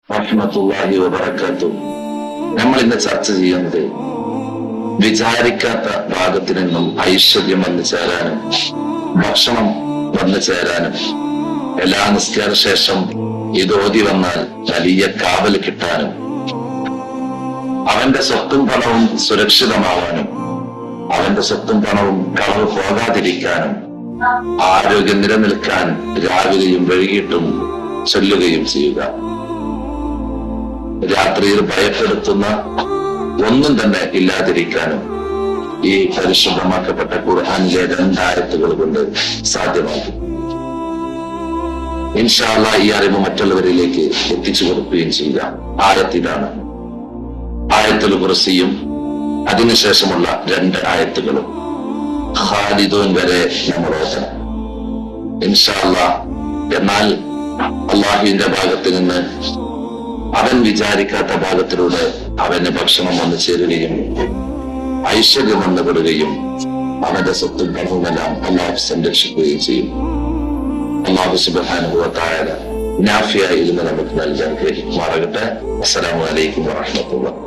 റഹ്മത്തുള്ളാഹി വബറകാതുഹു. നമ്മൾ ഇന്ന് ചർച്ച ചെയ്യുന്നത് വിചാരിക്കാത്ത ഭാഗത്തു നിന്നും ഐശ്വര്യം വന്നു ചേരാനും ഭക്ഷണം വന്നു ചേരാനും എല്ലാ നിസ്കാര ശേഷം ഇതോതി വന്നാൽ വലിയ കാവൽ കിട്ടാനും അവന്റെ സ്വത്തും പണവും സുരക്ഷിതമാവാനും അവന്റെ സ്വത്തും പണവും കളവ് പോകാതിരിക്കാനും ആരോഗ്യം നിലനിൽക്കാൻ രാവിലെയും വൈകിട്ടും ചൊല്ലുകയും ചെയ്യുക. രാത്രിയിൽ ഭയപ്പെടുത്തുന്ന ഒന്നും തന്നെ ഇല്ലാതിരിക്കാനും ഈ പരിശുദ്ധമാക്കപ്പെട്ട ഖുർആനിലെ 2 ആയത്തുകൾ കൊണ്ട് സാധ്യമാകും. ഇൻഷാ അല്ലാഹ് ഈ അറിവ് മറ്റുള്ളവരിലേക്ക് എത്തിച്ചു കൊടുക്കുകയും ചെയ്യുക. ആയത്തിലാണ് ആയത്തുൽ കുർസിയും അതിനുശേഷമുള്ള 2 ആയത്തുകളും ഖാലിദൂൻ വരെ നമ്മൾ ഓതണം ഇൻഷാ അല്ലാഹ്. എന്നാൽ അള്ളാഹുവിന്റെ ഭാഗത്ത് നിന്ന് അവൻ വിചാരിക്കാത്ത ഭാഗത്തിലൂടെ അവന് ഭക്ഷണം വന്നു ചേരുകയും ഐശ്വര്യം വന്നുപെടുകയും അവന്റെ സ്വത്തും പണവുമെല്ലാം അള്ളാഹു സംരക്ഷിക്കുകയും ചെയ്യും. അള്ളാഹു സുബ്ഹാനഹു വ തആല നാഫിയായ ഇൽമ നമുക്ക് നൽകാൻ കഴിയുമാറാകട്ടെ. അസ്സലാമു അലൈക്കും വറഹ്മത്തുള്ളാഹി.